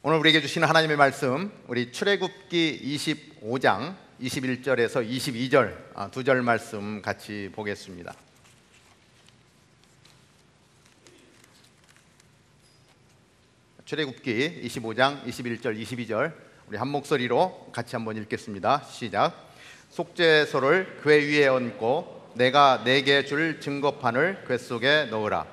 오늘 우리에게 주시는 하나님의 말씀, 우리 출애굽기 25장 21절에서 22절 두 절 말씀 같이 보겠습니다. 출애굽기 25장 21절 22절 우리 한 목소리로 같이 한번 읽겠습니다. 시작. 속죄소를 궤 위에 얹고 내가 네게 줄 증거판을 궤 속에 넣으라.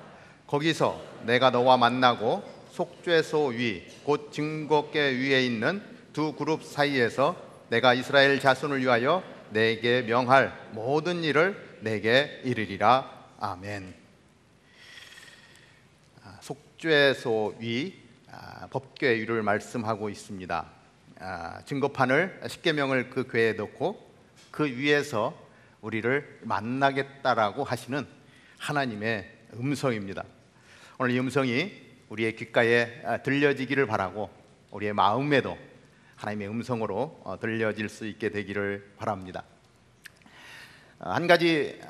거기서 내가 너와 만나고 속죄소 위 곧 증거궤 위에 있는 두 그룹 사이에서 내가 이스라엘 자손을 위하여 내게 명할 모든 일을 내게 이르리라. 아멘. 속죄소 위 법궤 위를 말씀하고 있습니다. 증거판을 십계명을 그 궤에 넣고 그 위에서 우리를 만나겠다라고 하시는 하나님의 음성입니다. 오늘 이 음성이 우리의 귓가에 들려지기를 바라고 우리의 마음에도 하나님의 음성으로 들려질 수 있게 되기를 바랍니다. 한 가지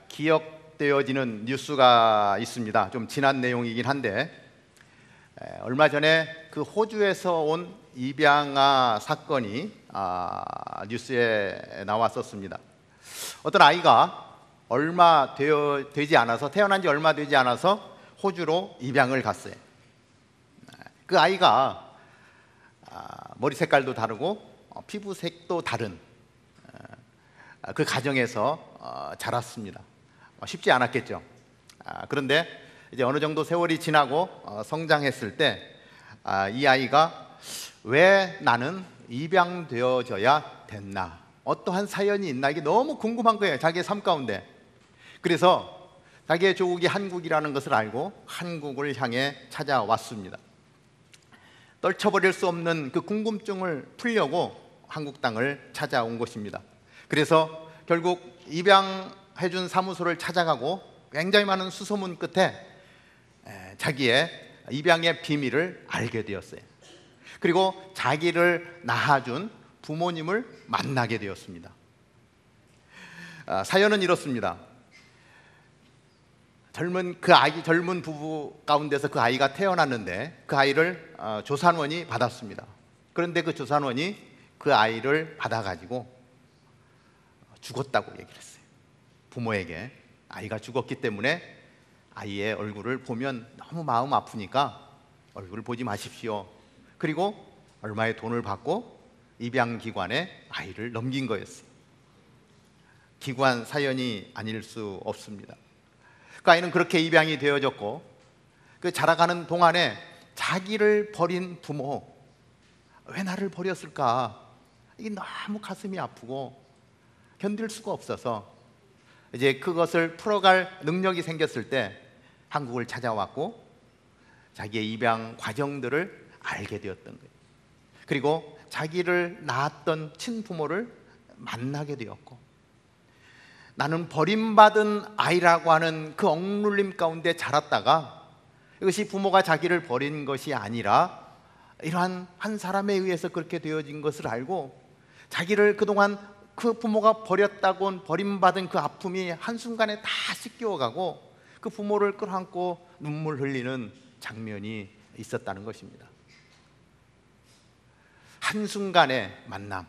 기억되어지는 뉴스가 있습니다. 좀 지난 내용이긴 한데 얼마 전에 그 호주에서 온 입양아 사건이 뉴스에 나왔었습니다. 어떤 아이가 되지 않아서 태어난 지 얼마 되지 않아서 호주로 입양을 갔어요. 그 아이가 머리 색깔도 다르고 피부색도 다른 그 가정에서 자랐습니다. 쉽지 않았겠죠. 그런데 이제 어느 정도 세월이 지나고 성장했을 때 이 아이가 왜 나는 입양되어져야 됐나, 어떠한 사연이 있나, 이게 너무 궁금한 거예요. 자기의 삶 가운데. 그래서 자기의 조국이 한국이라는 것을 알고 한국을 향해 찾아왔습니다. 떨쳐버릴 수 없는 그 궁금증을 풀려고 한국 땅을 찾아온 것입니다. 그래서 결국 입양해준 사무소를 찾아가고 굉장히 많은 수소문 끝에 자기의 입양의 비밀을 알게 되었어요. 그리고 자기를 낳아준 부모님을 만나게 되었습니다. 사연은 이렇습니다. 젊은 부부 가운데서 그 아이가 태어났는데 그 아이를 조산원이 받았습니다. 그런데 그 조산원이 그 아이를 받아가지고 죽었다고 얘기를 했어요. 부모에게 아이가 죽었기 때문에 아이의 얼굴을 보면 너무 마음 아프니까 얼굴을 보지 마십시오. 그리고 얼마의 돈을 받고 입양기관에 아이를 넘긴 거였어요. 기구한 사연이 아닐 수 없습니다. 그 아이는 그렇게 입양이 되어졌고 그 자라가는 동안에 자기를 버린 부모, 왜 나를 버렸을까? 이게 너무 가슴이 아프고 견딜 수가 없어서 이제 그것을 풀어갈 능력이 생겼을 때 한국을 찾아왔고 자기의 입양 과정들을 알게 되었던 거예요. 그리고 자기를 낳았던 친부모를 만나게 되었고, 나는 버림받은 아이라고 하는 그 억눌림 가운데 자랐다가 이것이 부모가 자기를 버린 것이 아니라 이러한 한 사람에 의해서 그렇게 되어진 것을 알고 자기를 그동안 그 부모가 버렸다고 버림받은 그 아픔이 한순간에 다 씻겨가고 그 부모를 끌어안고 눈물 흘리는 장면이 있었다는 것입니다. 한순간의 만남,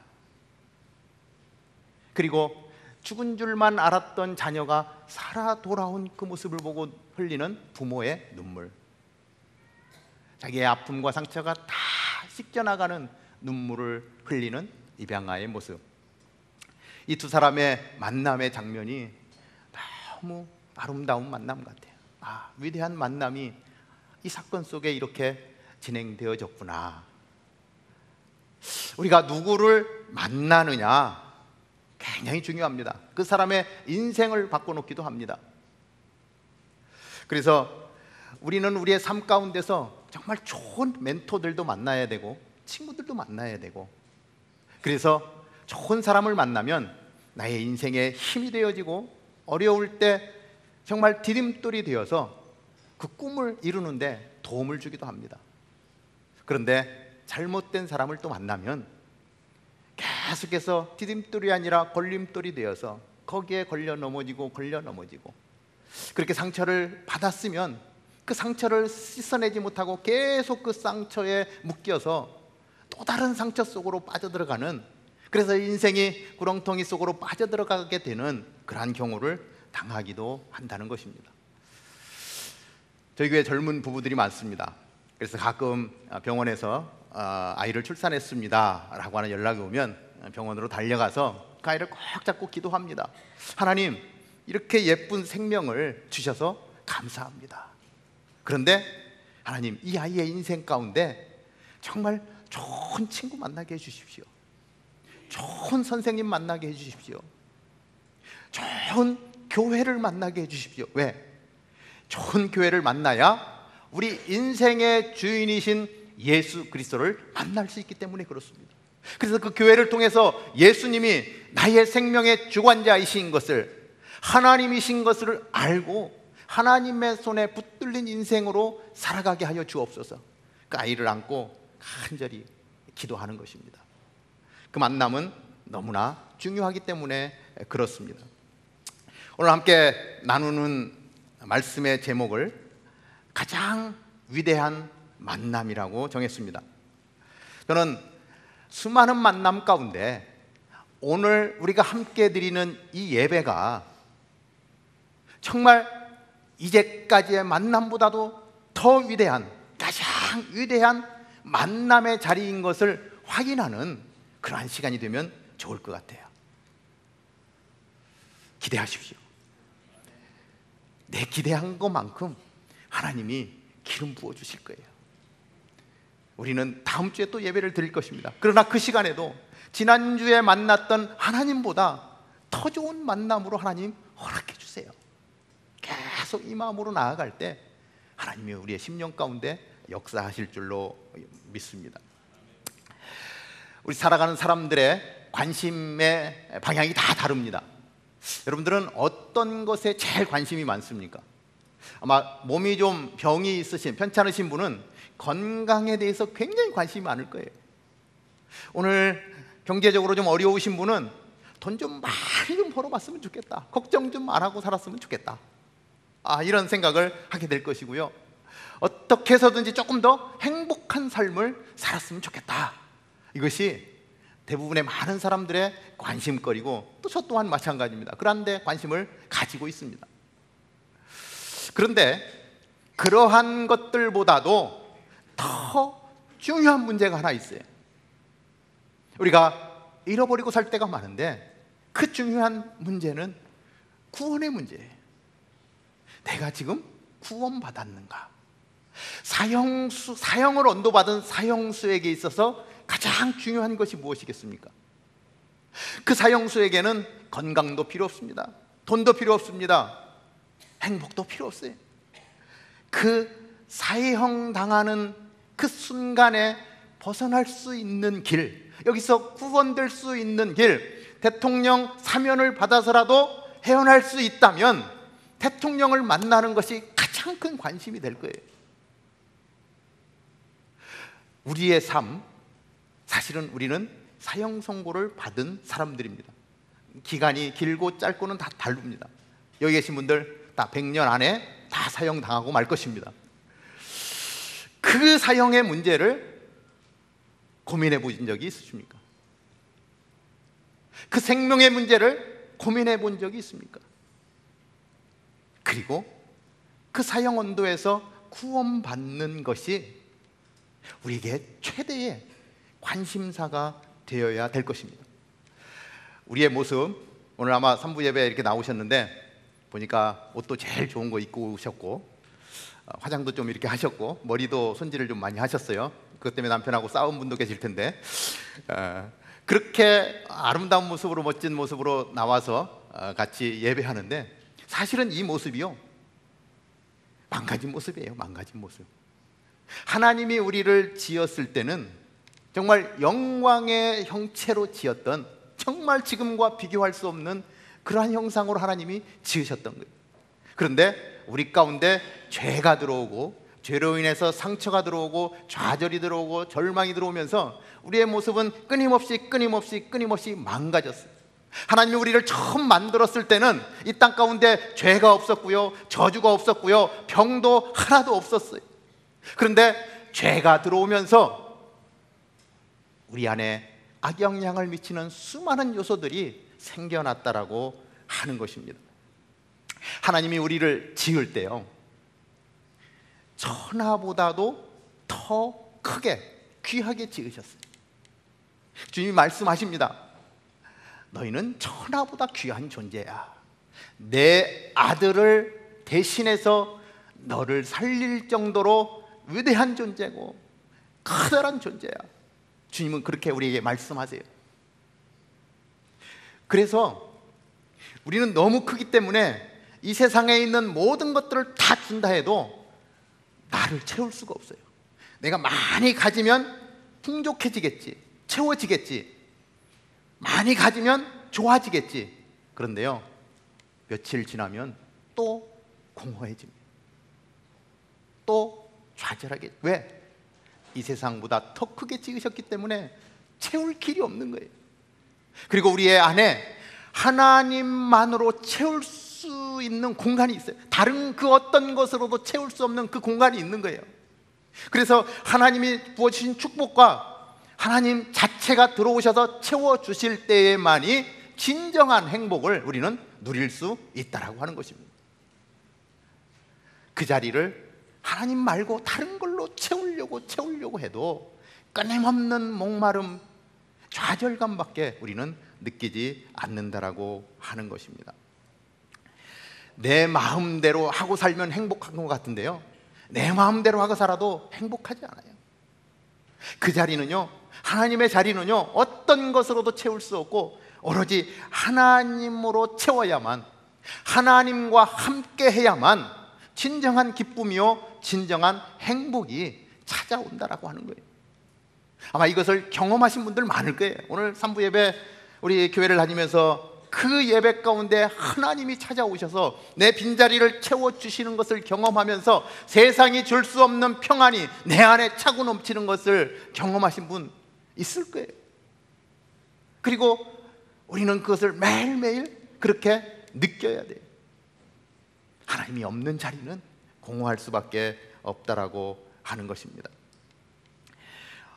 그리고 죽은 줄만 알았던 자녀가 살아 돌아온 그 모습을 보고 흘리는 부모의 눈물, 자기의 아픔과 상처가 다 씻겨나가는 눈물을 흘리는 입양아의 모습, 이 두 사람의 만남의 장면이 너무 아름다운 만남 같아요. 위대한 만남이 이 사건 속에 이렇게 진행되어졌구나. 우리가 누구를 만나느냐 굉장히 중요합니다. 그 사람의 인생을 바꿔놓기도 합니다. 그래서 우리는 우리의 삶 가운데서 정말 좋은 멘토들도 만나야 되고 친구들도 만나야 되고, 그래서 좋은 사람을 만나면 나의 인생에 힘이 되어지고 어려울 때 정말 디딤돌이 되어서 그 꿈을 이루는데 도움을 주기도 합니다. 그런데 잘못된 사람을 또 만나면 계속해서 디딤돌이 아니라 걸림돌이 되어서 거기에 걸려 넘어지고 그렇게 상처를 받았으면 그 상처를 씻어내지 못하고 계속 그 상처에 묶여서 또 다른 상처 속으로 빠져들어가는, 그래서 인생이 구렁텅이 속으로 빠져들어가게 되는 그러한 경우를 당하기도 한다는 것입니다. 저희 교회 젊은 부부들이 많습니다. 그래서 가끔 병원에서 아이를 출산했습니다 라고 하는 연락이 오면 병원으로 달려가서 그 아이를 꼭 잡고 기도합니다. 하나님, 이렇게 예쁜 생명을 주셔서 감사합니다. 그런데 하나님, 이 아이의 인생 가운데 정말 좋은 친구 만나게 해주십시오. 좋은 선생님 만나게 해주십시오. 좋은 교회를 만나게 해주십시오. 왜? 좋은 교회를 만나야 우리 인생의 주인이신 예수 그리스도를 만날 수 있기 때문에 그렇습니다. 그래서 그 교회를 통해서 예수님이 나의 생명의 주관자이신 것을, 하나님이신 것을 알고 하나님의 손에 붙들린 인생으로 살아가게 하여 주옵소서. 그 아이를 안고 간절히 기도하는 것입니다. 그 만남은 너무나 중요하기 때문에 그렇습니다. 오늘 함께 나누는 말씀의 제목을 가장 위대한 만남이라고 정했습니다. 저는 수많은 만남 가운데 오늘 우리가 함께 드리는 이 예배가 정말 이제까지의 만남보다도 더 위대한, 가장 위대한 만남의 자리인 것을 확인하는 그러한 시간이 되면 좋을 것 같아요. 기대하십시오. 내 기대한 것만큼 하나님이 기름 부어 주실 거예요. 우리는 다음 주에 또 예배를 드릴 것입니다. 그러나 그 시간에도 지난주에 만났던 하나님보다 더 좋은 만남으로 하나님 허락해 주세요. 계속 이 마음으로 나아갈 때 하나님이 우리의 심령 가운데 역사하실 줄로 믿습니다. 우리 살아가는 사람들의 관심의 방향이 다 다릅니다. 여러분들은 어떤 것에 제일 관심이 많습니까? 아마 몸이 좀 병이 있으신, 편찮으신 분은 건강에 대해서 굉장히 관심이 많을 거예요. 오늘 경제적으로 좀 어려우신 분은 돈 좀 많이 좀 벌어봤으면 좋겠다, 걱정 좀 안 하고 살았으면 좋겠다, 이런 생각을 하게 될 것이고요. 어떻게 해서든지 조금 더 행복한 삶을 살았으면 좋겠다, 이것이 대부분의 많은 사람들의 관심거리고 또 저 또한 마찬가지입니다. 그런데 관심을 가지고 있습니다. 그런데 그러한 것들보다도 더 중요한 문제가 하나 있어요. 우리가 잃어버리고 살 때가 많은데 그 중요한 문제는 구원의 문제예요. 내가 지금 구원받았는가? 사형을 언도받은 사형수에게 있어서 가장 중요한 것이 무엇이겠습니까? 그 사형수에게는 건강도 필요 없습니다. 돈도 필요 없습니다. 행복도 필요 없어요. 그 사형 당하는 그 순간에 벗어날 수 있는 길, 여기서 구원될 수 있는 길, 대통령 사면을 받아서라도 헤어날 수 있다면 대통령을 만나는 것이 가장 큰 관심이 될 거예요. 우리의 삶, 사실은 우리는 사형 선고를 받은 사람들입니다. 기간이 길고 짧고는 다 다릅니다. 여기 계신 분들 다 100년 안에 다 사형 당하고 말 것입니다. 그 사형의 문제를 고민해 보신 적이 있으십니까? 그 생명의 문제를 고민해 본 적이 있습니까? 그리고 그 사형 언도에서 구원받는 것이 우리에게 최대의 관심사가 되어야 될 것입니다. 우리의 모습, 오늘 아마 3부 예배에 이렇게 나오셨는데 보니까 옷도 제일 좋은 거 입고 오셨고 화장도 좀 이렇게 하셨고 머리도 손질을 좀 많이 하셨어요. 그것 때문에 남편하고 싸운 분도 계실 텐데 그렇게 아름다운 모습으로, 멋진 모습으로 나와서 같이 예배하는데 사실은 이 모습이요, 망가진 모습이에요. 망가진 모습. 하나님이 우리를 지었을 때는 정말 영광의 형체로 지었던, 정말 지금과 비교할 수 없는 그러한 형상으로 하나님이 지으셨던 거예요. 그런데 우리 가운데 죄가 들어오고 죄로 인해서 상처가 들어오고 좌절이 들어오고 절망이 들어오면서 우리의 모습은 끊임없이 망가졌어요. 하나님이 우리를 처음 만들었을 때는 이 땅 가운데 죄가 없었고요, 저주가 없었고요, 병도 하나도 없었어요. 그런데 죄가 들어오면서 우리 안에 악영향을 미치는 수많은 요소들이 생겨났다라고 하는 것입니다. 하나님이 우리를 지을 때요, 천하보다도 더 크게 귀하게 지으셨어요. 주님이 말씀하십니다. 너희는 천하보다 귀한 존재야. 내 아들을 대신해서 너를 살릴 정도로 위대한 존재고 커다란 존재야. 주님은 그렇게 우리에게 말씀하세요. 그래서 우리는 너무 크기 때문에 이 세상에 있는 모든 것들을 다 준다 해도 나를 채울 수가 없어요. 내가 많이 가지면 풍족해지겠지, 채워지겠지, 많이 가지면 좋아지겠지. 그런데요, 며칠 지나면 또 공허해집니다. 또 좌절하게. 왜? 이 세상보다 더 크게 지으셨기 때문에 채울 길이 없는 거예요. 그리고 우리의 안에 하나님만으로 채울 수 있는 공간이 있어요. 다른 그 어떤 것으로도 채울 수 없는 그 공간이 있는 거예요. 그래서 하나님이 부어주신 축복과 하나님 자체가 들어오셔서 채워주실 때에만이 진정한 행복을 우리는 누릴 수 있다라고 하는 것입니다. 그 자리를 하나님 말고 다른 걸로 채우려고 해도 끊임없는 목마름, 좌절감밖에 우리는 느끼지 않는다라고 하는 것입니다. 내 마음대로 하고 살면 행복한 것 같은데요, 내 마음대로 하고 살아도 행복하지 않아요. 그 자리는요, 하나님의 자리는요, 어떤 것으로도 채울 수 없고 오로지 하나님으로 채워야만, 하나님과 함께 해야만 진정한 기쁨이요, 진정한 행복이 찾아온다라고 하는 거예요. 아마 이것을 경험하신 분들 많을 거예요. 오늘 3부 예배 우리 교회를 다니면서 그 예배 가운데 하나님이 찾아오셔서 내 빈자리를 채워주시는 것을 경험하면서 세상이 줄 수 없는 평안이 내 안에 차고 넘치는 것을 경험하신 분 있을 거예요. 그리고 우리는 그것을 매일매일 그렇게 느껴야 돼요. 하나님이 없는 자리는 공허할 수밖에 없다라고 하는 것입니다.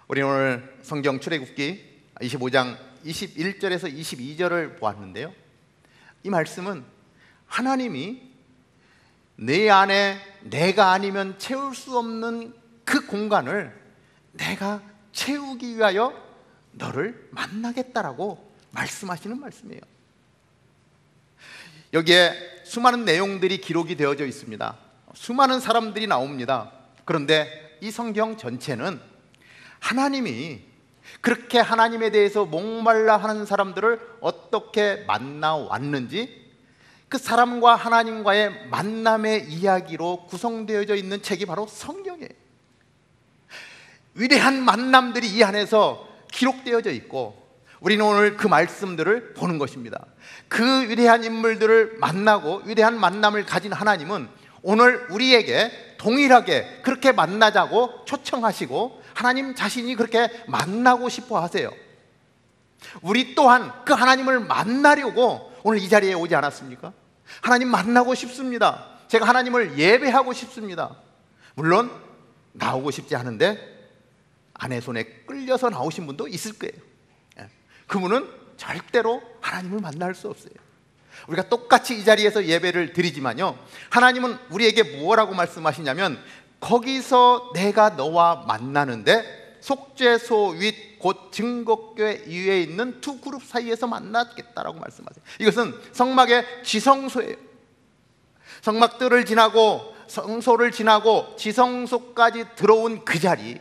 우리 오늘 성경 출애굽기 25장 21절에서 22절을 보았는데요, 이 말씀은 하나님이 내 안에 내가 아니면 채울 수 없는 그 공간을 내가 채우기 위하여 너를 만나겠다라고 말씀하시는 말씀이에요. 여기에 수많은 내용들이 기록이 되어져 있습니다. 수많은 사람들이 나옵니다. 그런데 이 성경 전체는 하나님이 그렇게 하나님에 대해서 목말라 하는 사람들을 어떻게 만나왔는지, 그 사람과 하나님과의 만남의 이야기로 구성되어져 있는 책이 바로 성경이에요. 위대한 만남들이 이 안에서 기록되어져 있고 우리는 오늘 그 말씀들을 보는 것입니다. 그 위대한 인물들을 만나고 위대한 만남을 가진 하나님은 오늘 우리에게 동일하게 그렇게 만나자고 초청하시고 하나님 자신이 그렇게 만나고 싶어 하세요. 우리 또한 그 하나님을 만나려고 오늘 이 자리에 오지 않았습니까? 하나님 만나고 싶습니다. 제가 하나님을 예배하고 싶습니다. 물론 나오고 싶지 않은데 아내 손에 끌려서 나오신 분도 있을 거예요. 그분은 절대로 하나님을 만날 수 없어요. 우리가 똑같이 이 자리에서 예배를 드리지만요, 하나님은 우리에게 뭐라고 말씀하시냐면, 거기서 내가 너와 만나는데 속죄소 윗 곧 증거교회 이외에 있는 두 그룹 사이에서 만나겠다라고 말씀하세요. 이것은 성막의 지성소예요. 성막들을 지나고 성소를 지나고 지성소까지 들어온 그 자리,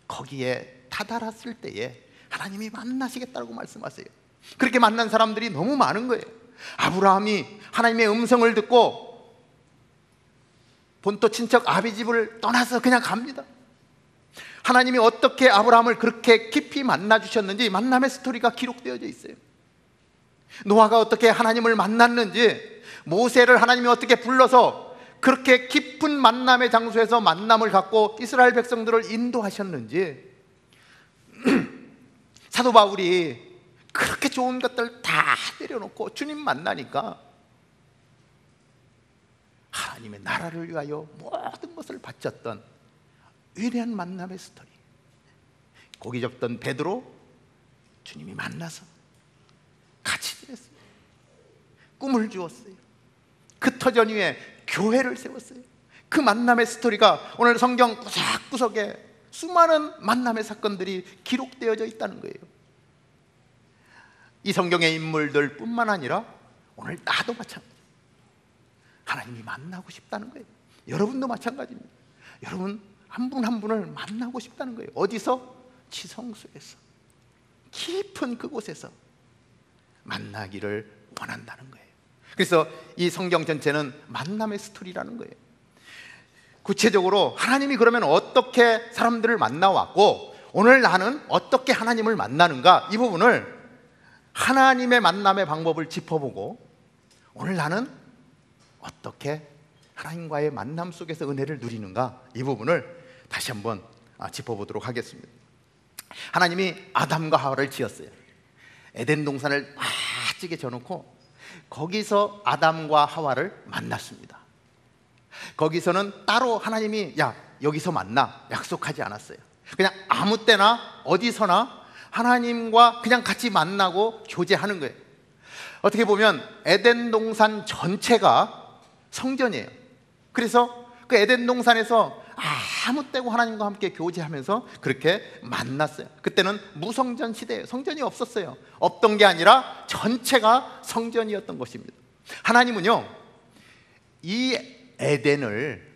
거기에 다다랐을 때에 하나님이 만나시겠다고 말씀하세요. 그렇게 만난 사람들이 너무 많은 거예요. 아브라함이 하나님의 음성을 듣고 본토 친척 아비 집을 떠나서 그냥 갑니다. 하나님이 어떻게 아브라함을 그렇게 깊이 만나 주셨는지 만남의 스토리가 기록되어져 있어요. 노아가 어떻게 하나님을 만났는지, 모세를 하나님이 어떻게 불러서 그렇게 깊은 만남의 장소에서 만남을 갖고 이스라엘 백성들을 인도하셨는지, 사도 바울이 그렇게 좋은 것들 다 내려놓고 주님 만나니까 하나님의 나라를 위하여 모든 것을 바쳤던 위대한 만남의 스토리. 고기 접던 베드로 주님이 만나서 같이 지냈어요. 꿈을 주었어요. 그 터전 위에 교회를 세웠어요. 그 만남의 스토리가 오늘 성경 구석구석에 수많은 만남의 사건들이 기록되어져 있다는 거예요. 이 성경의 인물들 뿐만 아니라 오늘 나도 마찬가지예요. 하나님이 만나고 싶다는 거예요. 여러분도 마찬가지입니다. 여러분 한 분 한 분을 만나고 싶다는 거예요. 어디서? 지성소에서, 깊은 그곳에서 만나기를 원한다는 거예요. 그래서 이 성경 전체는 만남의 스토리라는 거예요. 구체적으로 하나님이 그러면 어떻게 사람들을 만나왔고 오늘 나는 어떻게 하나님을 만나는가, 이 부분을 하나님의 만남의 방법을 짚어보고 오늘 나는 어떻게 하나님과의 만남 속에서 은혜를 누리는가, 이 부분을 다시 한번 짚어보도록 하겠습니다. 하나님이 아담과 하와를 지었어요. 에덴 동산을 멋지게 져놓고 거기서 아담과 하와를 만났습니다. 거기서는 따로 하나님이 야 여기서 만나 약속하지 않았어요. 그냥 아무 때나 어디서나 하나님과 그냥 같이 만나고 교제하는 거예요. 어떻게 보면 에덴 동산 전체가 성전이에요. 그래서 그 에덴 동산에서 아무 때고 하나님과 함께 교제하면서 그렇게 만났어요. 그때는 무성전 시대예요. 성전이 없었어요. 없던 게 아니라 전체가 성전이었던 것입니다. 하나님은요 이 에덴을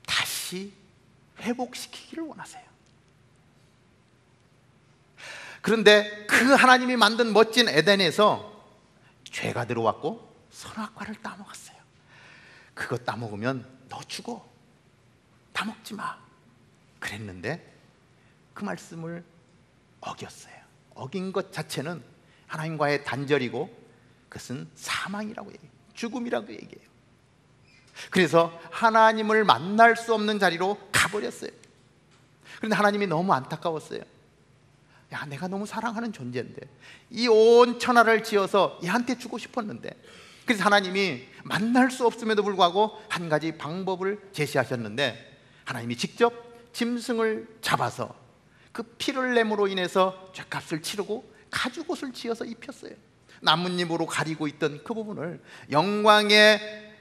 다시 회복시키기를 원하세요. 그런데 그 하나님이 만든 멋진 에덴에서 죄가 들어왔고 선악과를 따먹었어요. 그거 따먹으면 너 죽어, 따먹지 마 그랬는데 그 말씀을 어겼어요. 어긴 것 자체는 하나님과의 단절이고 그것은 사망이라고 얘기해요. 죽음이라고 얘기해요. 그래서 하나님을 만날 수 없는 자리로 가버렸어요. 그런데 하나님이 너무 안타까웠어요. 야, 내가 너무 사랑하는 존재인데 이 온 천하를 지어서 얘한테 주고 싶었는데. 그래서 하나님이 만날 수 없음에도 불구하고 한 가지 방법을 제시하셨는데 하나님이 직접 짐승을 잡아서 그 피를 내므로 인해서 죄값을 치르고 가죽옷을 지어서 입혔어요. 나뭇잎으로 가리고 있던 그 부분을 영광의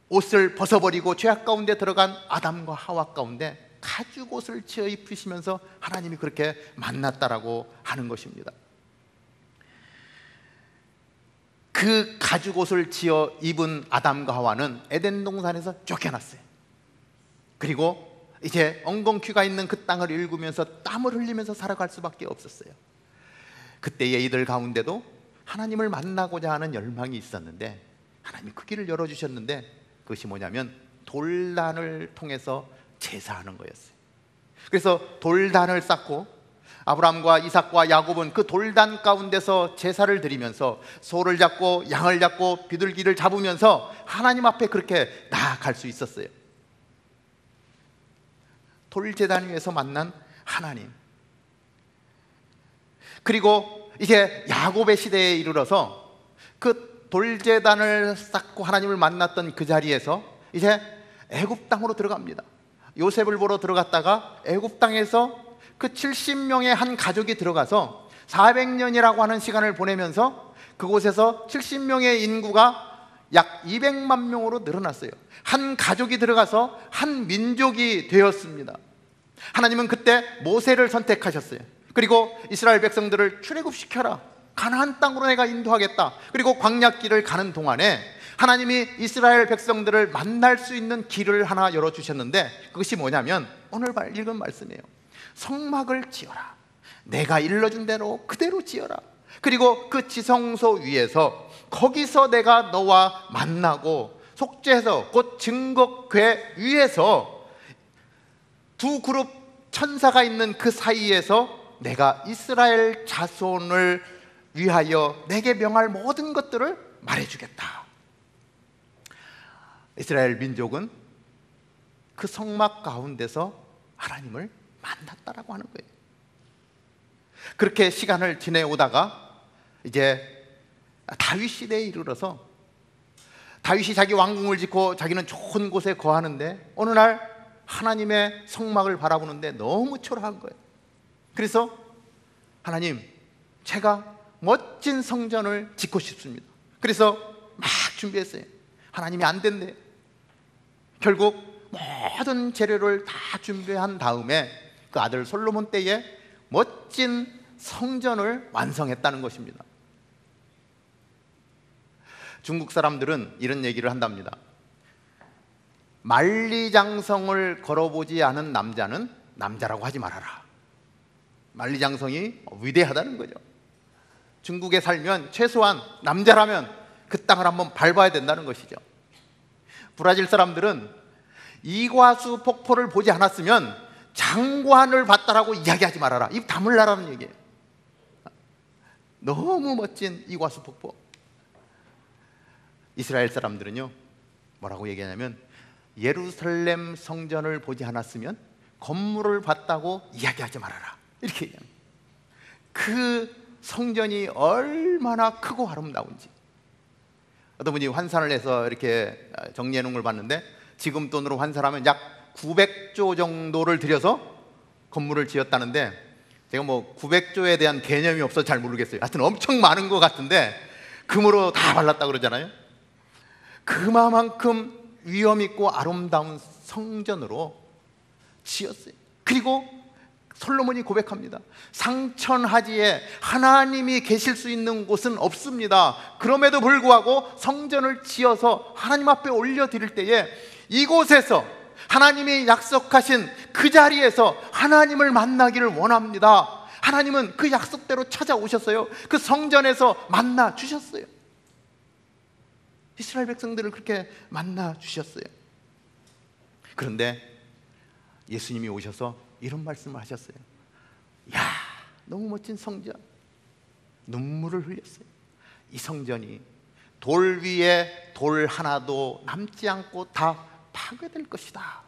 옷을 벗어버리고 죄악 가운데 들어간 아담과 하와 가운데 가죽옷을 지어 입히시면서 하나님이 그렇게 만났다라고 하는 것입니다. 그 가죽옷을 지어 입은 아담과 하와는 에덴 동산에서 쫓겨났어요. 그리고 이제 엉겅퀴가 있는 그 땅을 일구면서 땀을 흘리면서 살아갈 수밖에 없었어요. 그때의 이들 가운데도 하나님을 만나고자 하는 열망이 있었는데 하나님이 그 길을 열어주셨는데 그것이 뭐냐면 돌단을 통해서 제사하는 거였어요. 그래서 돌단을 쌓고 아브라함과 이삭과 야곱은 그 돌단 가운데서 제사를 드리면서 소를 잡고 양을 잡고 비둘기를 잡으면서 하나님 앞에 그렇게 나아갈 수 있었어요. 돌제단 위에서 만난 하나님. 그리고 이제 야곱의 시대에 이르러서 그 돌제단을 쌓고 하나님을 만났던 그 자리에서 이제 애굽 땅으로 들어갑니다. 요셉을 보러 들어갔다가 애굽 땅에서 그 70명의 한 가족이 들어가서 400년이라고 하는 시간을 보내면서 그곳에서 70명의 인구가 약 200만 명으로 늘어났어요. 한 가족이 들어가서 한 민족이 되었습니다. 하나님은 그때 모세를 선택하셨어요. 그리고 이스라엘 백성들을 출애굽시켜라, 가나안 땅으로 내가 인도하겠다. 그리고 광야길을 가는 동안에 하나님이 이스라엘 백성들을 만날 수 있는 길을 하나 열어주셨는데 그것이 뭐냐면 오늘 읽은 말씀이에요. 성막을 지어라. 내가 일러준 대로 그대로 지어라. 그리고 그 지성소 위에서 거기서 내가 너와 만나고 속죄해서 곧 증거궤 위에서 두 그룹 천사가 있는 그 사이에서 내가 이스라엘 자손을 위하여 내게 명할 모든 것들을 말해주겠다. 이스라엘 민족은 그 성막 가운데서 하나님을 만났다라고 하는 거예요. 그렇게 시간을 지내오다가 이제 다윗 시대에 이르러서 다윗이 자기 왕궁을 짓고 자기는 좋은 곳에 거하는데 어느 날 하나님의 성막을 바라보는데 너무 초라한 거예요. 그래서 하나님, 제가 멋진 성전을 짓고 싶습니다. 그래서 막 준비했어요. 하나님이 안 된대요. 결국 모든 재료를 다 준비한 다음에 그 아들 솔로몬 때에 멋진 성전을 완성했다는 것입니다. 중국 사람들은 이런 얘기를 한답니다. 만리장성을 걸어보지 않은 남자는 남자라고 하지 말아라. 만리장성이 위대하다는 거죠. 중국에 살면 최소한 남자라면 그 땅을 한번 밟아야 된다는 것이죠. 브라질 사람들은 이과수 폭포를 보지 않았으면 장관을 봤다라고 이야기하지 말아라. 입 다물라라는 얘기예요. 너무 멋진 이과수 폭포. 이스라엘 사람들은요, 뭐라고 얘기하냐면 예루살렘 성전을 보지 않았으면 건물을 봤다고 이야기하지 말아라, 이렇게 얘기합니다. 그 성전이 얼마나 크고 아름다운지. 어떤 분이 환산을 해서 이렇게 정리해 놓은 걸 봤는데 지금 돈으로 환산하면 약 900조 정도를 들여서 건물을 지었다는데, 제가 뭐 900조에 대한 개념이 없어서 잘 모르겠어요. 하여튼 엄청 많은 것 같은데 금으로 다 발랐다 그러잖아요. 그만큼 위엄 있고 아름다운 성전으로 지었어요. 그리고 솔로몬이 고백합니다. 상천하지에 하나님이 계실 수 있는 곳은 없습니다. 그럼에도 불구하고 성전을 지어서 하나님 앞에 올려드릴 때에 이곳에서 하나님이 약속하신 그 자리에서 하나님을 만나기를 원합니다. 하나님은 그 약속대로 찾아오셨어요. 그 성전에서 만나 주셨어요. 이스라엘 백성들을 그렇게 만나 주셨어요. 그런데 예수님이 오셔서 이런 말씀을 하셨어요. 야, 너무 멋진 성전. 눈물을 흘렸어요. 이 성전이 돌 위에 돌 하나도 남지 않고 다 파괴될 것이다.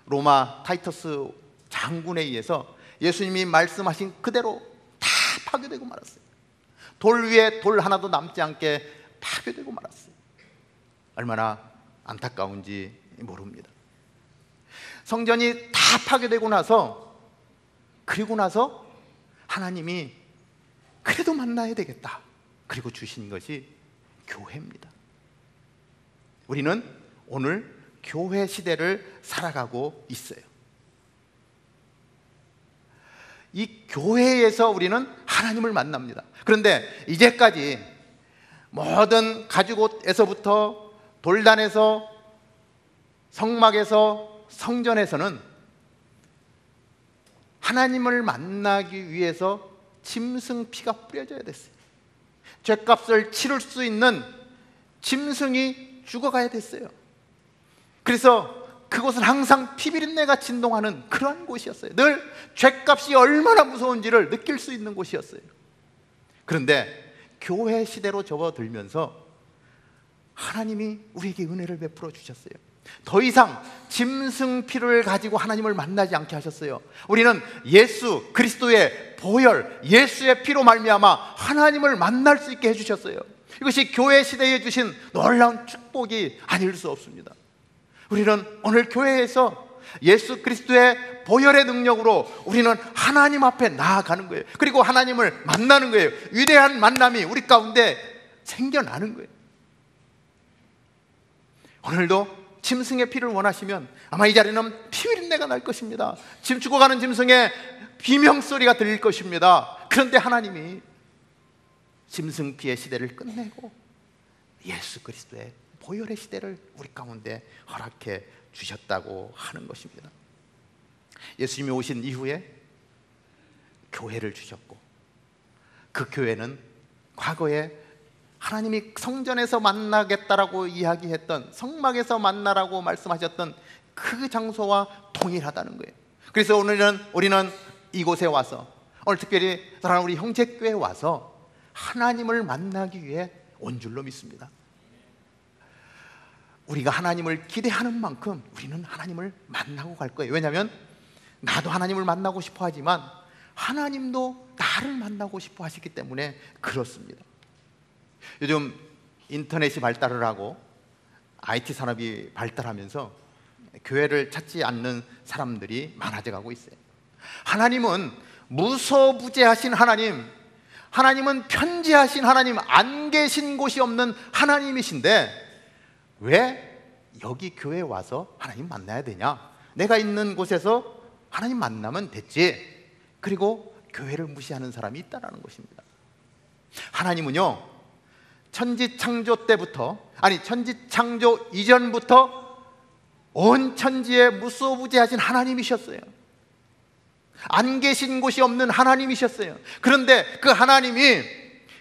로마 타이터스 장군에 의해서 예수님이 말씀하신 그대로 다 파괴되고 말았어요. 돌 위에 돌 하나도 남지 않게 파괴되고 말았어요. 얼마나 안타까운지 모릅니다. 성전이 다 파괴되고 나서, 그리고 나서 하나님이 그래도 만나야 되겠다, 그리고 주신 것이 교회입니다. 우리는 오늘 교회 시대를 살아가고 있어요. 이 교회에서 우리는 하나님을 만납니다. 그런데 이제까지 모든 가죽옷에서부터 돌단에서 성막에서 성전에서는 하나님을 만나기 위해서 짐승 피가 뿌려져야 됐어요. 죗값을 치를 수 있는 짐승이 죽어가야 됐어요. 그래서 그곳은 항상 피비린내가 진동하는 그런 곳이었어요. 늘 죗값이 얼마나 무서운지를 느낄 수 있는 곳이었어요. 그런데 교회 시대로 접어들면서 하나님이 우리에게 은혜를 베풀어 주셨어요. 더 이상 짐승 피를 가지고 하나님을 만나지 않게 하셨어요. 우리는 예수 그리스도의 보혈, 예수의 피로 말미암아 하나님을 만날 수 있게 해주셨어요. 이것이 교회 시대에 주신 놀라운 축복이 아닐 수 없습니다. 우리는 오늘 교회에서 예수 그리스도의 보혈의 능력으로 우리는 하나님 앞에 나아가는 거예요. 그리고 하나님을 만나는 거예요. 위대한 만남이 우리 가운데 생겨나는 거예요. 오늘도 짐승의 피를 원하시면 아마 이 자리는 피비린내가 날 것입니다. 지금 죽어가는 짐승의 비명소리가 들릴 것입니다. 그런데 하나님이 짐승 피의 시대를 끝내고 예수 그리스도의 보혈의 시대를 우리 가운데 허락해 주셨다고 하는 것입니다. 예수님이 오신 이후에 교회를 주셨고, 그 교회는 과거에 하나님이 성전에서 만나겠다라고 이야기했던, 성막에서 만나라고 말씀하셨던 그 장소와 동일하다는 거예요. 그래서 우리는 이곳에 와서, 오늘 특별히 사랑하는 우리 형제교회에 와서 하나님을 만나기 위해 온 줄로 믿습니다. 우리가 하나님을 기대하는 만큼 우리는 하나님을 만나고 갈 거예요. 왜냐하면 나도 하나님을 만나고 싶어 하지만 하나님도 나를 만나고 싶어 하시기 때문에 그렇습니다. 요즘 인터넷이 발달을 하고 IT 산업이 발달하면서 교회를 찾지 않는 사람들이 많아져 가고 있어요. 하나님은 무소부재하신 하나님, 하나님은 편지하신 하나님, 안 계신 곳이 없는 하나님이신데 왜 여기 교회에 와서 하나님 만나야 되냐? 내가 있는 곳에서 하나님 만나면 됐지. 그리고 교회를 무시하는 사람이 있다는 것입니다. 하나님은요, 천지창조 때부터, 아니 천지창조 이전부터 온 천지에 무소부재하신 하나님이셨어요. 안 계신 곳이 없는 하나님이셨어요. 그런데 그 하나님이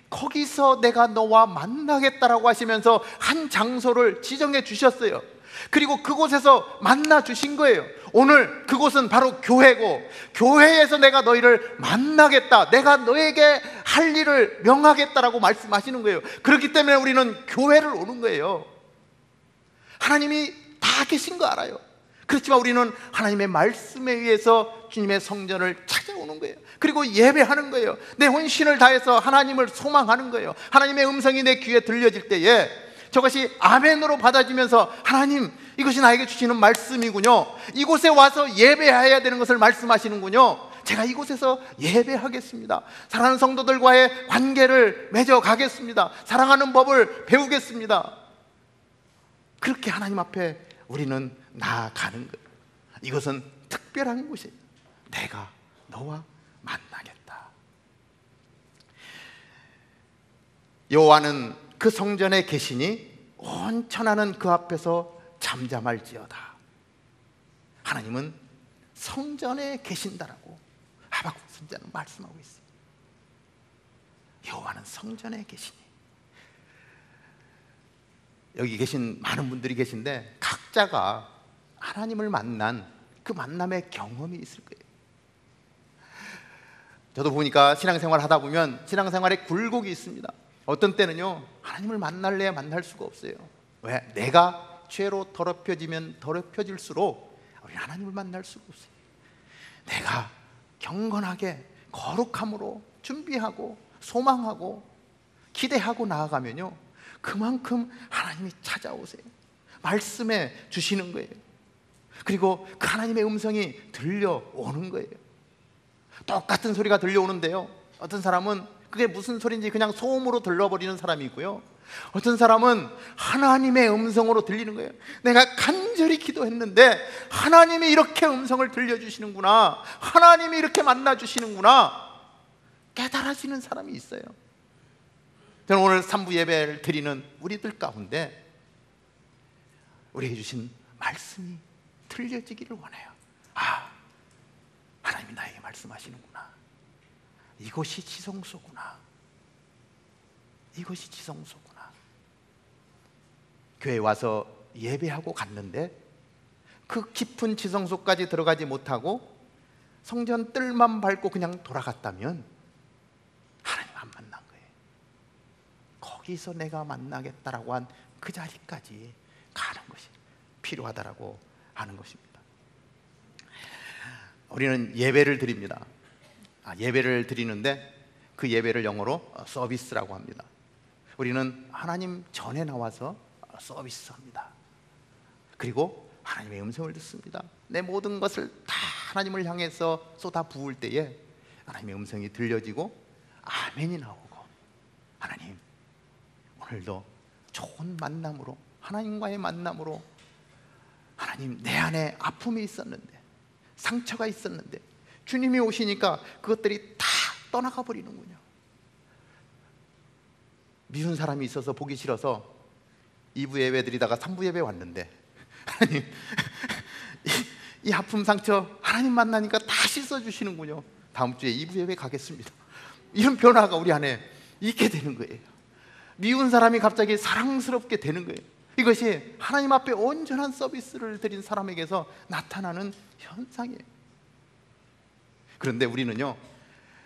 거기서 내가 너와 만나겠다라고 하시면서 한 장소를 지정해 주셨어요. 그리고 그곳에서 만나 주신 거예요. 오늘 그곳은 바로 교회고, 교회에서 내가 너희를 만나겠다, 내가 너에게 할 일을 명하겠다라고 말씀하시는 거예요. 그렇기 때문에 우리는 교회를 오는 거예요. 하나님이 다 계신 거 알아요. 그렇지만 우리는 하나님의 말씀에 의해서 주님의 성전을 찾아오는 거예요. 그리고 예배하는 거예요. 내 혼신을 다해서 하나님을 소망하는 거예요. 하나님의 음성이 내 귀에 들려질 때에 저것이 아멘으로 받아지면서 하나님, 이것이 나에게 주시는 말씀이군요, 이곳에 와서 예배해야 되는 것을 말씀하시는군요, 제가 이곳에서 예배하겠습니다, 사랑하는 성도들과의 관계를 맺어가겠습니다, 사랑하는 법을 배우겠습니다. 그렇게 하나님 앞에 우리는 나아가는 거예요. 이것은 특별한 곳이에요. 내가 너와 만나겠다. 여호와는 그 성전에 계시니 온 천하는 그 앞에서 잠잠할지어다. 하나님은 성전에 계신다라고 하박국 선지자는 말씀하고 있어요. 여호와는 성전에 계시니. 여기 계신 많은 분들이 계신데 각자가 하나님을 만난 그 만남의 경험이 있을 거예요. 저도 보니까 신앙생활 하다 보면 신앙생활에 굴곡이 있습니다. 어떤 때는요, 하나님을 만날래야 만날 수가 없어요. 왜? 내가 죄로 더럽혀지면 더럽혀질수록 우리 하나님을 만날 수가 없어요. 내가 경건하게 거룩함으로 준비하고 소망하고 기대하고 나아가면요, 그만큼 하나님이 찾아오세요. 말씀해 주시는 거예요. 그리고 그 하나님의 음성이 들려오는 거예요. 똑같은 소리가 들려오는데요, 어떤 사람은 그게 무슨 소리인지 그냥 소음으로 들려버리는 사람이 있고요, 어떤 사람은 하나님의 음성으로 들리는 거예요. 내가 간절히 기도했는데 하나님이 이렇게 음성을 들려주시는구나, 하나님이 이렇게 만나주시는구나 깨달아지는 사람이 있어요. 저는 오늘 3부 예배를 드리는 우리들 가운데 우리에게 주신 말씀이 들려지기를 원해요. 아, 하나님이 나에게 말씀하시는구나, 이곳이 지성소구나, 이것이 지성소구나. 교회에 와서 예배하고 갔는데 그 깊은 지성소까지 들어가지 못하고 성전 뜰만 밟고 그냥 돌아갔다면 하나님 안 만난 거예요. 거기서 내가 만나겠다라고 한 그 자리까지 가는 것이 필요하다라고 하는 것입니다. 우리는 예배를 드립니다. 예배를 드리는데 그 예배를 영어로 서비스라고 합니다. 우리는 하나님 전에 나와서 서비스합니다. 그리고 하나님의 음성을 듣습니다. 내 모든 것을 다 하나님을 향해서 쏟아 부을 때에 하나님의 음성이 들려지고 아멘이 나오고, 하나님 오늘도 좋은 만남으로, 하나님과의 만남으로, 하나님 내 안에 아픔이 있었는데, 상처가 있었는데 주님이 오시니까 그것들이 다 떠나가 버리는군요. 미운 사람이 있어서 보기 싫어서 2부 예배 드리다가 3부 예배 왔는데 하나님 이 아픔 상처 하나님 만나니까 다 씻어주시는군요. 다음 주에 2부 예배 가겠습니다. 이런 변화가 우리 안에 있게 되는 거예요. 미운 사람이 갑자기 사랑스럽게 되는 거예요. 이것이 하나님 앞에 온전한 서비스를 드린 사람에게서 나타나는 현상이에요. 그런데 우리는요,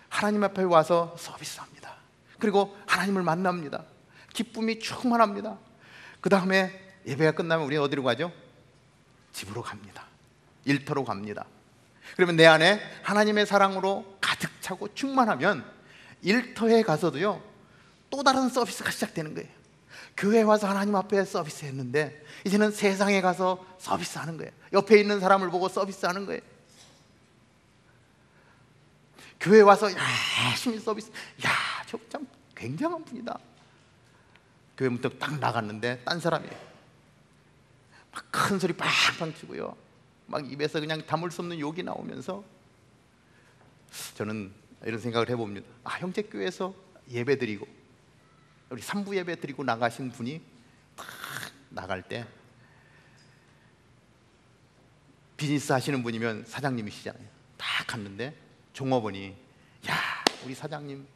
하나님 앞에 와서 서비스합니다. 그리고 하나님을 만납니다. 기쁨이 충만합니다. 그 다음에 예배가 끝나면 우리는 어디로 가죠? 집으로 갑니다. 일터로 갑니다. 그러면 내 안에 하나님의 사랑으로 가득 차고 충만하면 일터에 가서도요, 또 다른 서비스가 시작되는 거예요. 교회 와서 하나님 앞에 서비스 했는데 이제는 세상에 가서 서비스 하는 거예요. 옆에 있는 사람을 보고 서비스 하는 거예요. 교회 와서 열심히 서비스. 야, 저 참 굉장한 분이다. 교회 문턱 딱 나갔는데 딴 사람이에요. 막 큰 소리 빵빵 치고요, 막 입에서 그냥 담을 수 없는 욕이 나오면서 저는 이런 생각을 해봅니다. 형제교회에서 예배드리고 우리 3부 예배 드리고 나가신 분이 딱 나갈 때 비즈니스 하시는 분이면 사장님이시잖아요. 딱 갔는데 종업원이, 야, 우리 사장님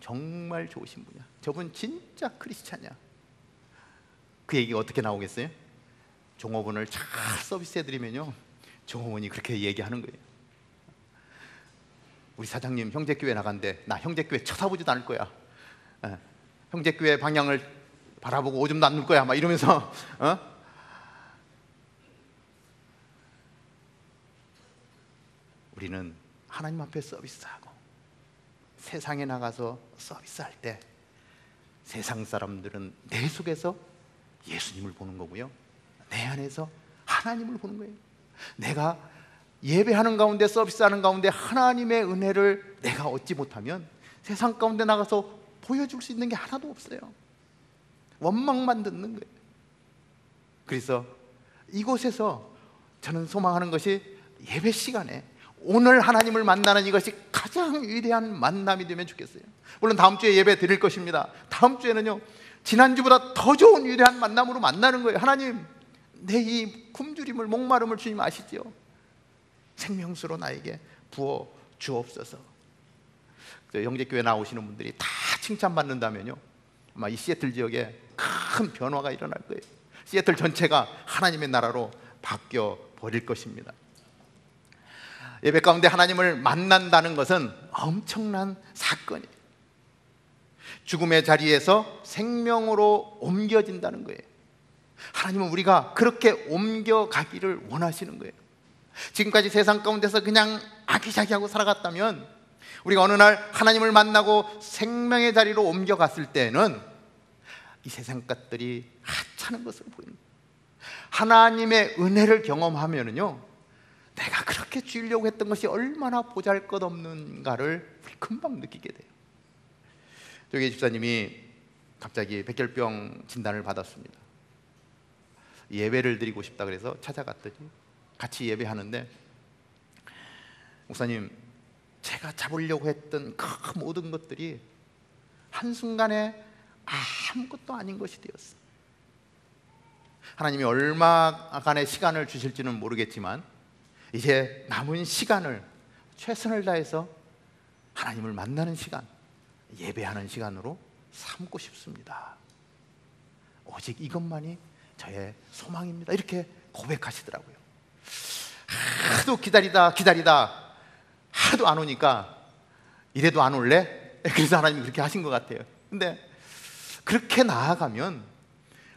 정말 좋으신 분이야. 저분 진짜 크리스찬이야. 그 얘기가 어떻게 나오겠어요? 종업원을 잘 서비스해드리면요, 종업원이 그렇게 얘기하는 거예요. 우리 사장님 형제교회 나간대. 나 형제교회 쳐다보지도 않을 거야. 형제교회 방향을 바라보고 오줌도 안 눌 거야. 막 이러면서 우리는 하나님 앞에 서비스하고 세상에 나가서 서비스할 때 세상 사람들은 내 속에서 예수님을 보는 거고요, 내 안에서 하나님을 보는 거예요. 내가 예배하는 가운데, 서비스하는 가운데 하나님의 은혜를 내가 얻지 못하면 세상 가운데 나가서 보여줄 수 있는 게 하나도 없어요. 원망만 듣는 거예요. 그래서 이곳에서 저는 소망하는 것이 예배 시간에 오늘 하나님을 만나는 이것이 가장 위대한 만남이 되면 좋겠어요. 물론 다음 주에 예배 드릴 것입니다. 다음 주에는요, 지난주보다 더 좋은 위대한 만남으로 만나는 거예요. 하나님, 내 이 굶주림을, 목마름을 주님 아시죠? 생명수로 나에게 부어 주옵소서. 형제교회 나오시는 분들이 다 칭찬받는다면요, 아마 이 시애틀 지역에 큰 변화가 일어날 거예요. 시애틀 전체가 하나님의 나라로 바뀌어 버릴 것입니다. 예배 가운데 하나님을 만난다는 것은 엄청난 사건이에요. 죽음의 자리에서 생명으로 옮겨진다는 거예요. 하나님은 우리가 그렇게 옮겨가기를 원하시는 거예요. 지금까지 세상 가운데서 그냥 아기자기하고 살아갔다면 우리가 어느 날 하나님을 만나고 생명의 자리로 옮겨갔을 때는 이 세상 것들이 하찮은 것으로 보입니다. 하나님의 은혜를 경험하면은요, 내가 그렇게 주려고 했던 것이 얼마나 보잘것없는가를 금방 느끼게 돼요. 저기 집사님이 갑자기 백혈병 진단을 받았습니다. 예배를 드리고 싶다 그래서 찾아갔더니 같이 예배하는데, 목사님, 제가 잡으려고 했던 그 모든 것들이 한순간에 아무것도 아닌 것이 되었어요. 하나님이 얼마간의 시간을 주실지는 모르겠지만 이제 남은 시간을 최선을 다해서 하나님을 만나는 시간, 예배하는 시간으로 삼고 싶습니다. 오직 이것만이 저의 소망입니다. 이렇게 고백하시더라고요. 하도 기다리다 하도 안 오니까 이래도 안 올래? 그래서 하나님이 그렇게 하신 것 같아요. 근데 그렇게 나아가면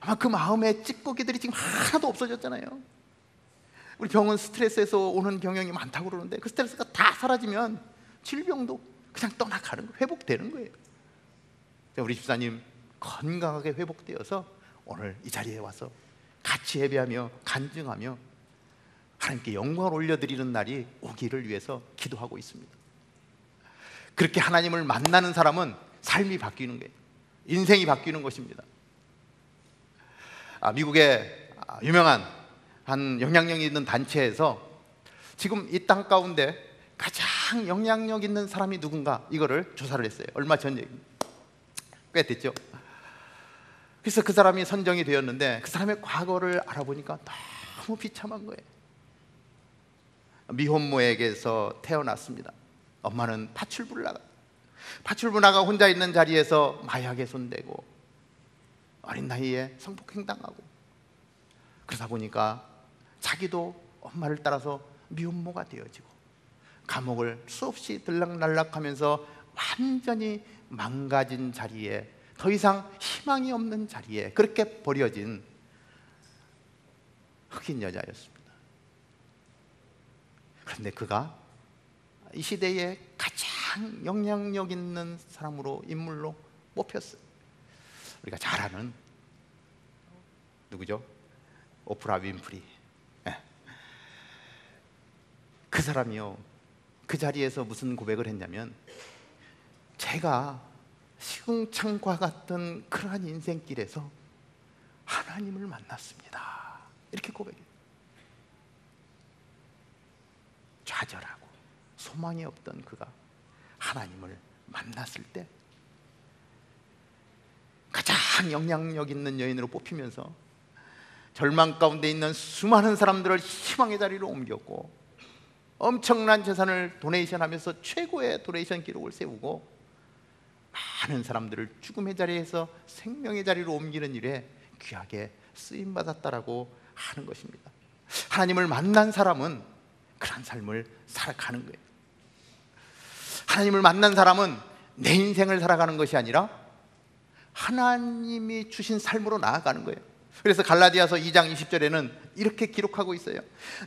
아마 그 마음의 찌꺼기들이 지금 하나도 없어졌잖아요. 우리 병원 스트레스에서 오는 경향이 많다고 그러는데 그 스트레스가 다 사라지면 질병도 그냥 떠나가는 거예요. 회복되는 거예요. 우리 집사님 건강하게 회복되어서 오늘 이 자리에 와서 같이 예배하며 간증하며 하나님께 영광을 올려드리는 날이 오기를 위해서 기도하고 있습니다. 그렇게 하나님을 만나는 사람은 삶이 바뀌는 거예요. 인생이 바뀌는 것입니다. 미국의 유명한 한 영향력 있는 단체에서 지금 이 땅 가운데 가장 영향력 있는 사람이 누군가, 이거를 조사를 했어요. 얼마 전 얘기입니다. 꽤 됐죠. 그래서 그 사람이 선정이 되었는데 그 사람의 과거를 알아보니까 너무 비참한 거예요. 미혼모에게서 태어났습니다. 엄마는 파출부를 나가 혼자 있는 자리에서 마약에 손대고 어린 나이에 성폭행당하고, 그러다 보니까 자기도 엄마를 따라서 미혼모가 되어지고 감옥을 수없이 들락날락하면서 완전히 망가진 자리에, 더 이상 희망이 없는 자리에 그렇게 버려진 흑인 여자였습니다. 그런데 그가 이 시대에 가장 영향력 있는 사람으로, 인물로 뽑혔어요. 우리가 잘 아는 누구죠? 오프라 윈프리. 그 사람이요, 그 자리에서 무슨 고백을 했냐면, 제가 시궁창과 같은 그러한 인생길에서 하나님을 만났습니다. 이렇게 고백해요. 좌절하고 소망이 없던 그가 하나님을 만났을 때 가장 영향력 있는 여인으로 뽑히면서 절망 가운데 있는 수많은 사람들을 희망의 자리로 옮겼고, 엄청난 재산을 도네이션하면서 최고의 도네이션 기록을 세우고, 많은 사람들을 죽음의 자리에서 생명의 자리로 옮기는 일에 귀하게 쓰임받았다라고 하는 것입니다. 하나님을 만난 사람은 그런 삶을 살아가는 거예요. 하나님을 만난 사람은 내 인생을 살아가는 것이 아니라 하나님이 주신 삶으로 나아가는 거예요. 그래서 갈라디아서 2장 20절에는 이렇게 기록하고 있어요.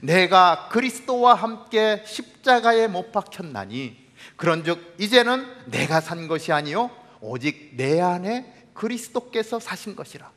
내가 그리스도와 함께 십자가에 못 박혔나니 그런즉 이제는 내가 산 것이 아니요 오직 내 안에 그리스도께서 사신 것이라.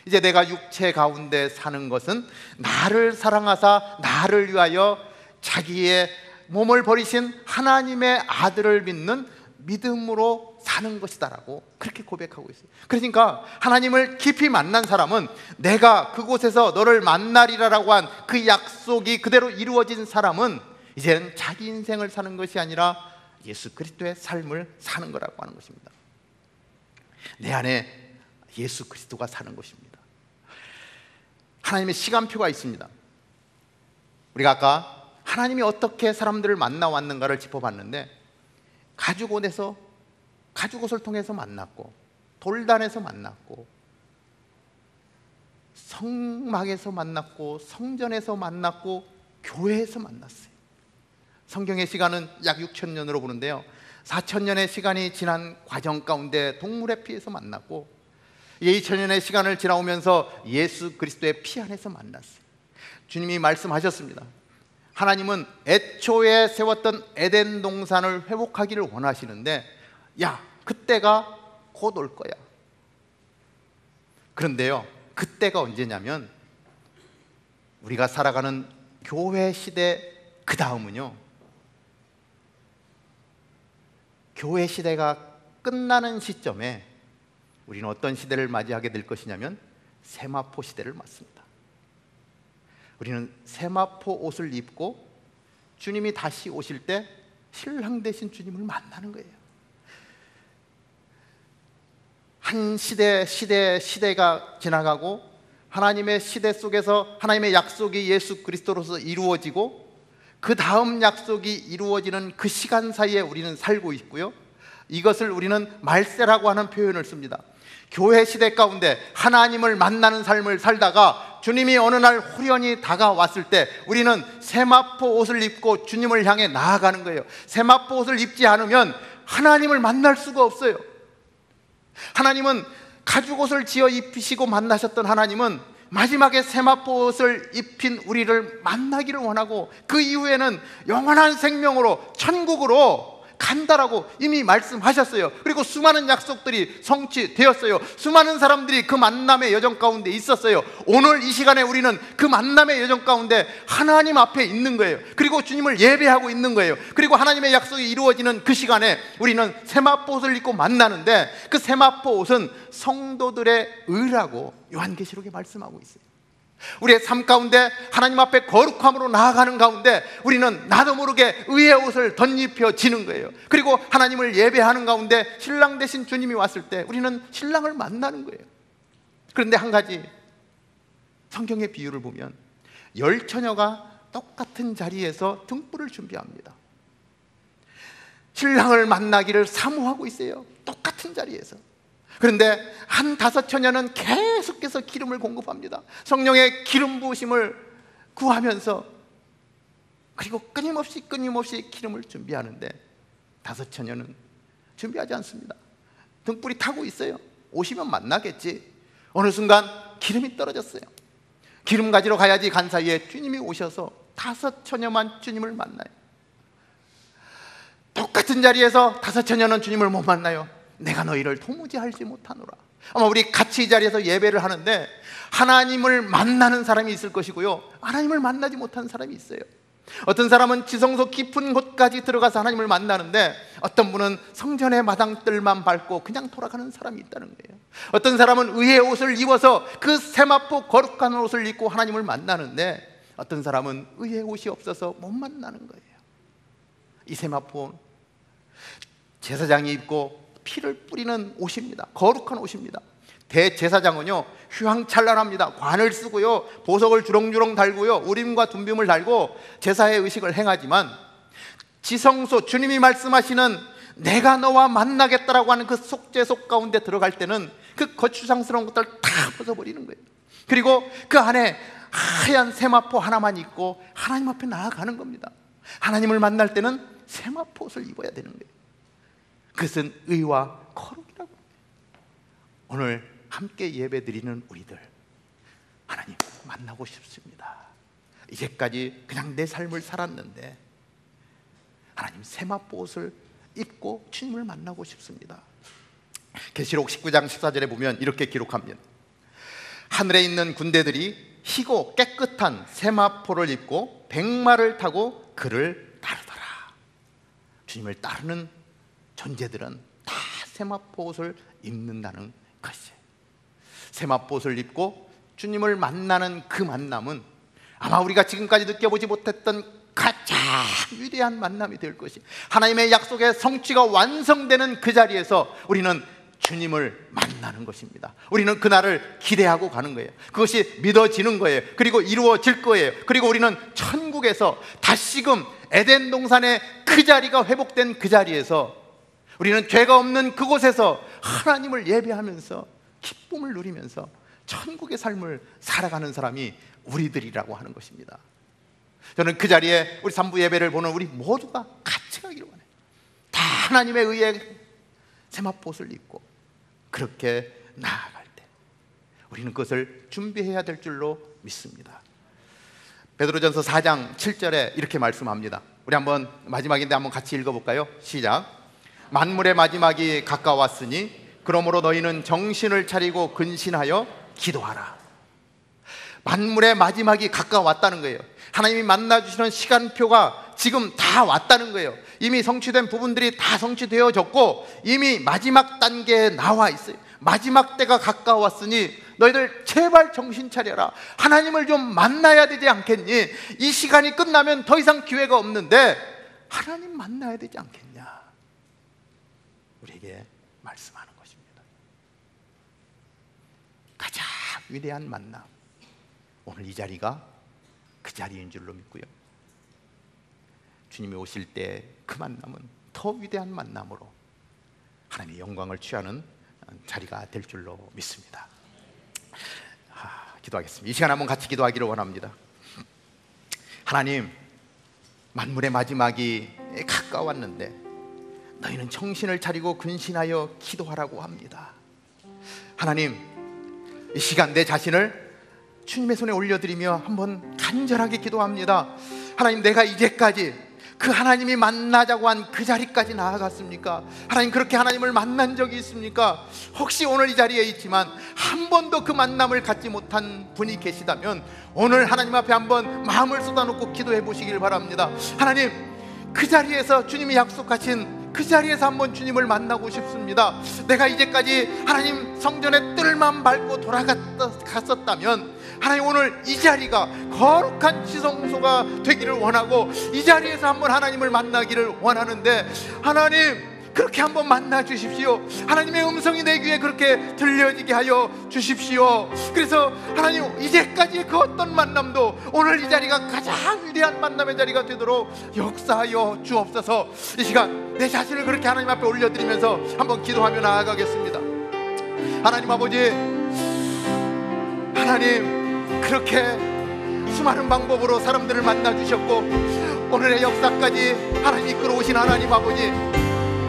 이제 내가 육체 가운데 사는 것은 나를 사랑하사 나를 위하여 자기의 몸을 버리신 하나님의 아들을 믿는 믿음으로 사는 것이다라고 그렇게 고백하고 있어요. 그러니까 하나님을 깊이 만난 사람은 내가 그곳에서 너를 만나리라라고 한 그 약속이 그대로 이루어진 사람은 이제는 자기 인생을 사는 것이 아니라 예수 그리스도의 삶을 사는 거라고 하는 것입니다. 내 안에 예수 그리스도가 사는 것입니다. 하나님의 시간표가 있습니다. 우리가 아까 하나님이 어떻게 사람들을 만나왔는가를 짚어봤는데, 가죽옷을 통해서 만났고, 돌단에서 만났고, 성막에서 만났고, 성전에서 만났고, 교회에서 만났어요. 성경의 시간은 약 6,000년으로 보는데요, 4,000년의 시간이 지난 과정 가운데 동물의 피에서 만났고, 2,000년의 시간을 지나오면서 예수 그리스도의 피 안에서 만났어요. 주님이 말씀하셨습니다. 하나님은 애초에 세웠던 에덴 동산을 회복하기를 원하시는데, 야, 그때가 곧 올 거야. 그런데요, 그때가 언제냐면 우리가 살아가는 교회 시대 그 다음은요, 교회 시대가 끝나는 시점에 우리는 어떤 시대를 맞이하게 될 것이냐면 세마포 시대를 맞습니다. 우리는 세마포 옷을 입고 주님이 다시 오실 때 신랑 되신 주님을 만나는 거예요. 한 시대가 지나가고 하나님의 시대 속에서 하나님의 약속이 예수 그리스도로서 이루어지고, 그 다음 약속이 이루어지는 그 시간 사이에 우리는 살고 있고요, 이것을 우리는 말세라고 하는 표현을 씁니다. 교회 시대 가운데 하나님을 만나는 삶을 살다가 주님이 어느 날 후련히 다가왔을 때 우리는 세마포 옷을 입고 주님을 향해 나아가는 거예요. 세마포 옷을 입지 않으면 하나님을 만날 수가 없어요. 하나님은 가죽옷을 지어 입히시고 만나셨던 하나님은 마지막에 세마포 옷을 입힌 우리를 만나기를 원하고, 그 이후에는 영원한 생명으로 천국으로 간다라고 이미 말씀하셨어요. 그리고 수많은 약속들이 성취되었어요. 수많은 사람들이 그 만남의 여정 가운데 있었어요. 오늘 이 시간에 우리는 그 만남의 여정 가운데 하나님 앞에 있는 거예요. 그리고 주님을 예배하고 있는 거예요. 그리고 하나님의 약속이 이루어지는 그 시간에 우리는 세마포 옷을 입고 만나는데, 그 세마포 옷은 성도들의 의라고 요한계시록에 말씀하고 있어요. 우리의 삶 가운데 하나님 앞에 거룩함으로 나아가는 가운데 우리는 나도 모르게 의의 옷을 덧입혀지는 거예요. 그리고 하나님을 예배하는 가운데 신랑 되신 주님이 왔을 때 우리는 신랑을 만나는 거예요. 그런데 한 가지, 성경의 비유를 보면 10처녀가 똑같은 자리에서 등불을 준비합니다. 신랑을 만나기를 사모하고 있어요. 똑같은 자리에서. 그런데 한 5처녀는 계속해서 기름을 공급합니다. 성령의 기름 부으심을 구하면서, 그리고 끊임없이 기름을 준비하는데 5처녀는 준비하지 않습니다. 등불이 타고 있어요. 오시면 만나겠지. 어느 순간 기름이 떨어졌어요. 기름 가지러 가야지 간 사이에 주님이 오셔서 5처녀만 주님을 만나요. 같은 자리에서 5,000년은 주님을 못 만나요. 내가 너희를 도무지 알지 못하노라. 아마 우리 같이 이 자리에서 예배를 하는데 하나님을 만나는 사람이 있을 것이고요, 하나님을 만나지 못하는 사람이 있어요. 어떤 사람은 지성소 깊은 곳까지 들어가서 하나님을 만나는데, 어떤 분은 성전의 마당들만 밟고 그냥 돌아가는 사람이 있다는 거예요. 어떤 사람은 의의 옷을 입어서 그 세마포 거룩한 옷을 입고 하나님을 만나는데, 어떤 사람은 의의 옷이 없어서 못 만나는 거예요. 이 세마포 제사장이 입고 피를 뿌리는 옷입니다. 거룩한 옷입니다. 대제사장은요 휘황찬란합니다. 관을 쓰고요, 보석을 주렁주렁 달고요, 우림과 둠빔을 달고 제사의 의식을 행하지만, 지성소, 주님이 말씀하시는 내가 너와 만나겠다라고 하는 그 속죄소 가운데 들어갈 때는 그 거추장스러운 것들을 다 벗어버리는 거예요. 그리고 그 안에 하얀 세마포 하나만 입고 하나님 앞에 나아가는 겁니다. 하나님을 만날 때는 세마포 옷을 입어야 되는 거예요. 그것은 의와 거룩이라고. 오늘 함께 예배드리는 우리들, 하나님 만나고 싶습니다. 이제까지 그냥 내 삶을 살았는데 하나님 세마포 옷을 입고 주님을 만나고 싶습니다. 계시록 19장 14절에 보면 이렇게 기록합니다. 하늘에 있는 군대들이 희고 깨끗한 세마포를 입고 백마를 타고 그를 따르더라. 주님을 따르는 존재들은 다 세마포 옷을 입는다는 것이에요. 세마포 옷을 입고 주님을 만나는 그 만남은 아마 우리가 지금까지 느껴보지 못했던 가장 위대한 만남이 될 것이, 하나님의 약속의 성취가 완성되는 그 자리에서 우리는 주님을 만나는 것입니다. 우리는 그날을 기대하고 가는 거예요. 그것이 믿어지는 거예요. 그리고 이루어질 거예요. 그리고 우리는 천국에서 다시금 에덴 동산의 그 자리가 회복된 그 자리에서 우리는 죄가 없는 그곳에서 하나님을 예배하면서 기쁨을 누리면서 천국의 삶을 살아가는 사람이 우리들이라고 하는 것입니다. 저는 그 자리에 우리 3부 예배를 보는 우리 모두가 같이 가기를 원해요. 다 하나님의 의에 세마포옷을 입고 그렇게 나아갈 때 우리는 그것을 준비해야 될 줄로 믿습니다. 베드로전서 4장 7절에 이렇게 말씀합니다. 우리 한번 마지막인데 한번 같이 읽어볼까요? 시작. 만물의 마지막이 가까웠으니 그러므로 너희는 정신을 차리고 근신하여 기도하라. 만물의 마지막이 가까웠다는 거예요. 하나님이 만나주시는 시간표가 지금 다 왔다는 거예요. 이미 성취된 부분들이 다 성취되어졌고 이미 마지막 단계에 나와 있어요. 마지막 때가 가까웠으니 너희들 제발 정신 차려라. 하나님을 좀 만나야 되지 않겠니? 이 시간이 끝나면 더 이상 기회가 없는데 하나님 만나야 되지 않겠냐? 우리에게 말씀하는 것입니다. 가장 위대한 만남, 오늘 이 자리가 그 자리인 줄로 믿고요, 주님이 오실 때 그 만남은 더 위대한 만남으로 하나님의 영광을 취하는 자리가 될 줄로 믿습니다. 기도하겠습니다. 이 시간 한번 같이 기도하기를 원합니다. 하나님, 만물의 마지막이 가까웠는데 너희는 정신을 차리고 근신하여 기도하라고 합니다. 하나님, 이 시간 내 자신을 주님의 손에 올려드리며 한번 간절하게 기도합니다. 하나님, 내가 이제까지 그 하나님이 만나자고 한 그 자리까지 나아갔습니까? 하나님, 그렇게 하나님을 만난 적이 있습니까? 혹시 오늘 이 자리에 있지만 한 번도 그 만남을 갖지 못한 분이 계시다면 오늘 하나님 앞에 한번 마음을 쏟아놓고 기도해 보시길 바랍니다. 하나님, 그 자리에서 주님이 약속하신 그 자리에서 한번 주님을 만나고 싶습니다. 내가 이제까지 하나님 성전의 뜰만 밟고 돌아갔었다면 하나님, 오늘 이 자리가 거룩한 지성소가 되기를 원하고 이 자리에서 한번 하나님을 만나기를 원하는데, 하나님 그렇게 한번 만나 주십시오. 하나님의 음성이 내 귀에 그렇게 들려지게 하여 주십시오. 그래서 하나님, 이제까지 그 어떤 만남도 오늘 이 자리가 가장 위대한 만남의 자리가 되도록 역사하여 주옵소서. 이 시간 내 자신을 그렇게 하나님 앞에 올려드리면서 한번 기도하며 나아가겠습니다. 하나님 아버지, 하나님 그렇게 수많은 방법으로 사람들을 만나 주셨고 오늘의 역사까지 하나님 이끌어오신 하나님 아버지,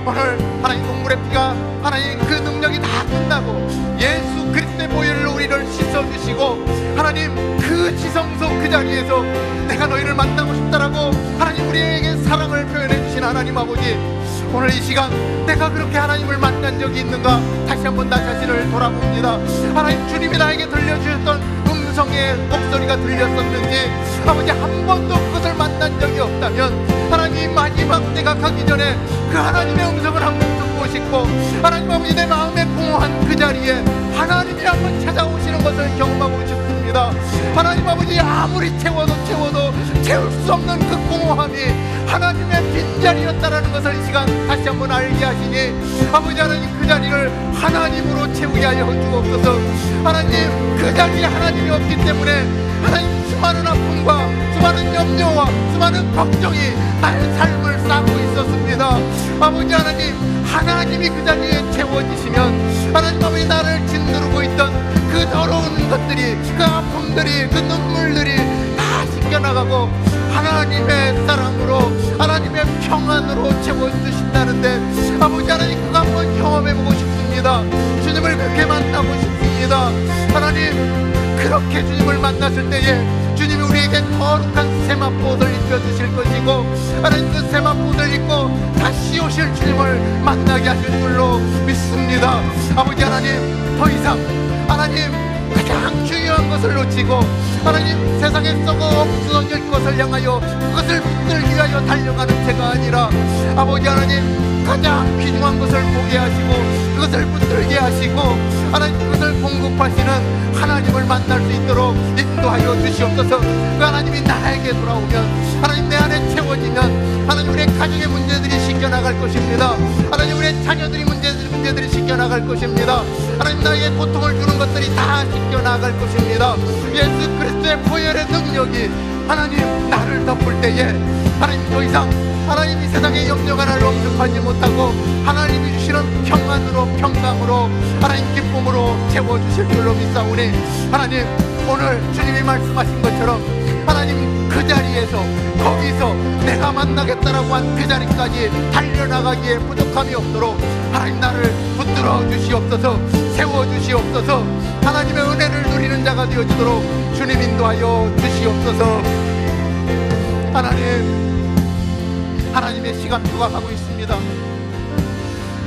오늘 하나님 동물의 피가 하나님 그 능력이 다 끝나고 예수 그리스도의 보혈로 우리를 씻어주시고 하나님 그 지성소 그 자리에서 내가 너희를 만나고 싶다라고 하나님 우리에게 사랑을 표현해 주신 하나님 아버지, 오늘 이 시간 내가 그렇게 하나님을 만난 적이 있는가? 다시 한번 나 자신을 돌아봅니다. 하나님, 주님이 나에게 들려주셨던 음성의 목소리가 들렸었는지, 아버지 한 번도 그것을 만난 적이 없다면 하나님, 마지막 때가 가기 전에 그 하나님의 음성을 한번 듣고 싶고, 하나님 아버지, 내 마음에 공허한 그 자리에 하나님이 한번 찾아오시는 것을 경험하고 싶습니다. 하나님 아버지, 아무리 채워도 채울 수 없는 그 공허함이 하나님의 빈자리였다라는 것을 이 시간 다시 한번 알게 하시니, 아버지 하나님, 그 자리를 하나님으로 채우게 하여 주옵소서. 하나님, 그 자리에 하나님이 없기 때문에 하나님, 수많은 아픔과 수많은 염려와 수많은 걱정이 나의 삶을 싸고 있었습니다. 아버지 하나님, 하나님이 그 자리에 채워지시면 하나님 아버지, 나를 짓누르고 있던 그 더러운 것들이, 그 아픔들이, 그 눈물들이 다 씻겨나가고 하나님의 사랑으로, 하나님의 평안으로 채워주신다는데, 아버지 하나님, 그거 한번 경험해보고 싶습니다. 주님을 그렇게 만나고 싶습니다. 하나님, 그렇게 주님을 만났을 때에 주님이 우리에게 거룩한 세마포옷을 입혀주실 것이고, 하나님, 그 세마포옷을 입고 다시 오실 주님을 만나게 하실 줄로 믿습니다. 아버지 하나님, 더 이상 하나님, 가장 중요한 것을 놓치고 하나님, 세상에 썩어 없어질 것을 향하여 그것을 붙들기 위하여 달려가는 제가 아니라, 아버지 하나님, 가장 귀중한 것을 보게 하시고 그것을 붙들게 하시고 하나님, 그것을 공급하시는 하나님을 만날 수 있도록 인도하여 주시옵소서. 그 하나님이 나에게 돌아오면, 하나님 내 안에 채워지면, 하나님 우리의 가정의 문제들이 씻겨나갈 것입니다. 하나님 우리의 자녀들이 문제들이 씻겨나갈 것입니다. 하나님, 나에게 고통을 주는 것들이 다 씻겨나갈 것입니다. 예수 그리스도의 보혈의 능력이 하나님 나를 덮을 때에 하나님, 더 이상 하나님 이 세상의 염려가 나를 엄습하지 못하고 하나님이 주시는 평안으로, 평강으로, 하나님 기쁨으로 채워주실 줄로 믿사오니, 하나님 오늘 주님이 말씀하신 것처럼 하나님, 그 자리에서, 거기서 내가 만나겠다라고 한 그 자리까지 달려나가기에 부족함이 없도록 하나님, 나를 붙들어 주시옵소서. 세워주시옵소서. 하나님의 은혜를 누리는 자가 되어주도록 주님 인도하여 주시옵소서. 하나님의 시간표가 가고 있습니다.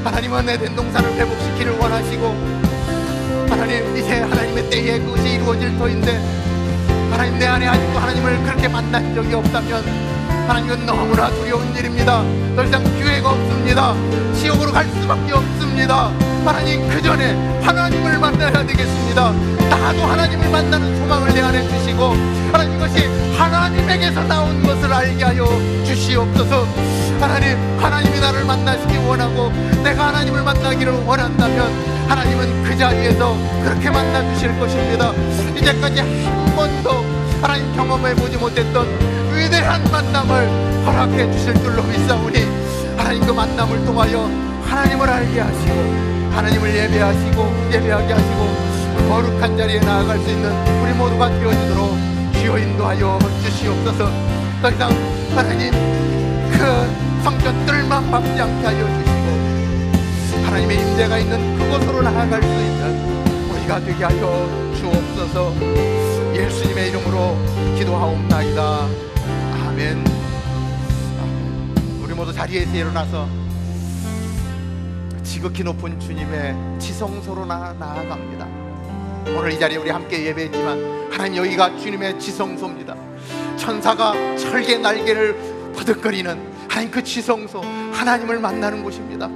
하나님은 에덴 동산을 회복시키를 원하시고, 하나님 이제 하나님의 때에 그것이 이루어질 터인데, 하나님 내 안에 아직도 하나님을 그렇게 만난 적이 없다면 하나님은 너무나 두려운 일입니다. 더 이상 기회가 없습니다. 지옥으로 갈 수밖에 없습니다. 하나님, 그 전에 하나님을 만나야 되겠습니다. 나도 하나님을 만나는 소망을 내 안에 주시고, 하나님 이것이 하나님에게서 나온 것을 알게 하여 주시옵소서. 하나님, 하나님이 나를 만나시기 원하고 내가 하나님을 만나기를 원한다면 하나님은 그 자리에서 그렇게 만나 주실 것입니다. 이제까지 한 번도 하나님 경험해보지 못했던 위대한 만남을 허락해 주실 줄로 믿사오니, 하나님 그 만남을 통하여 하나님을 알게 하시고 하나님을 예배하게 하시고 거룩한 자리에 나아갈 수 있는 우리 모두가 되어지도록 주여 인도하여 주시옵소서. 더 이상 하나님, 그 성전 뜰만 밟지 않게 하여 주시고 하나님의 임재가 있는 그곳으로 나아갈 수 있는 우리가 되게 하여 주옵소서. 예수님의 이름으로 기도하옵나이다. 아멘. 우리 모두 자리에서 일어나서 지극히 높은 주님의 지성소로 나아갑니다. 오늘 이 자리에 우리 함께 예배했지만 하나님, 여기가 주님의 지성소입니다. 천사가 철개 날개를 버득거리는 하나님 그 지성소, 하나님을 만나는 곳입니다.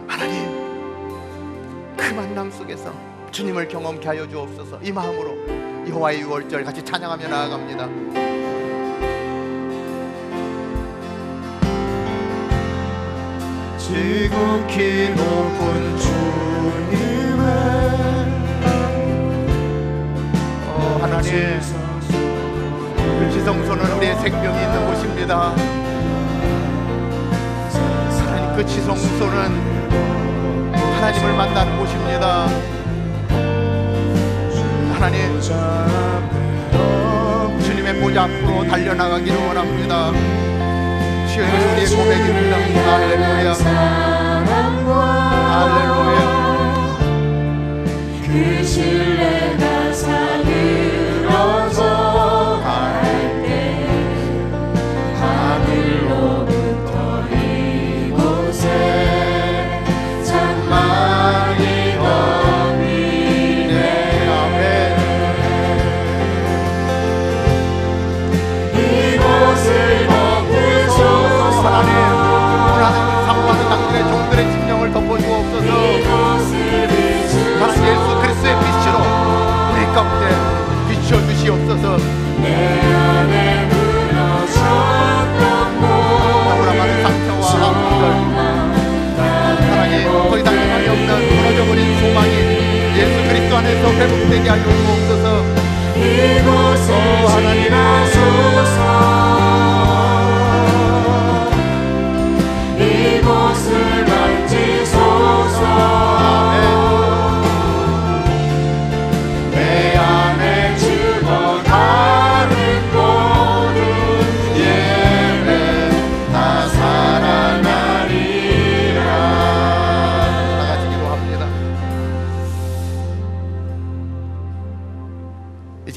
하나님, 그 만남 속에서 주님을 경험케 하여 주옵소서. 이 마음으로 여호와의 유월절 같이 찬양하며 나아갑니다. 지극히 높은 주님의 하나님, 그 지성소는 우리의 생명이 있는 곳입니다. 하나님, 그 지성소는 하나님을 만나는 곳입니다. 하나님, 주님의 보좌 앞으로 달려나가기를 원합니다. 주여, 우리의 고백입니다. 할렐루야, 할렐루야. 그 신뢰가 사그러져 갈 때 하늘로부터 이곳에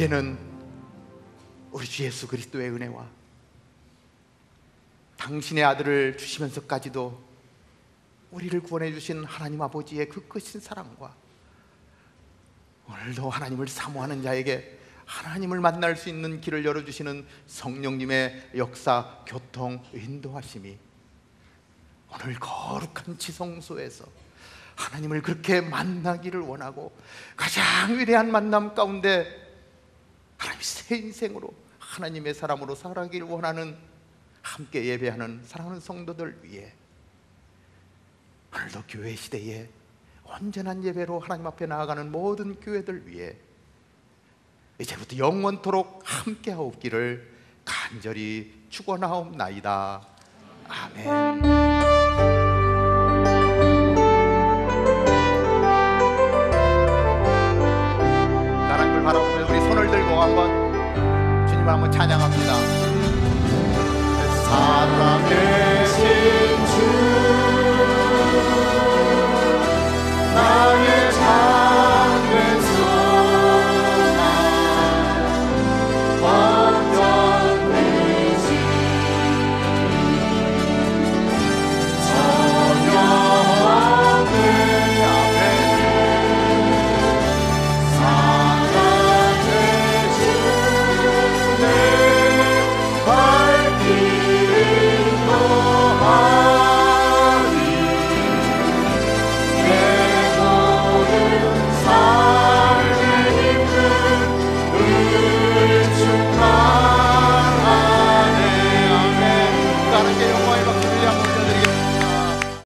이제는 우리 주 예수 그리스도의 은혜와 당신의 아들을 주시면서까지도 우리를 구원해 주신 하나님 아버지의 그 크신 사랑과 오늘도 하나님을 사모하는 자에게 하나님을 만날 수 있는 길을 열어주시는 성령님의 역사, 교통, 인도하심이 오늘 거룩한 지성소에서 하나님을 그렇게 만나기를 원하고 가장 위대한 만남 가운데 하나님의 새 인생으로 하나님의 사람으로 살아가기를 원하는 함께 예배하는 사랑하는 성도들 위해 오늘도 교회 시대에 온전한 예배로 하나님 앞에 나아가는 모든 교회들 위해 이제부터 영원토록 함께 하옵기를 간절히 축원하옵나이다. 아멘. 나라를 바라보며 우리 손을 들고 한번 주님을 한번 찬양합니다. 사랑의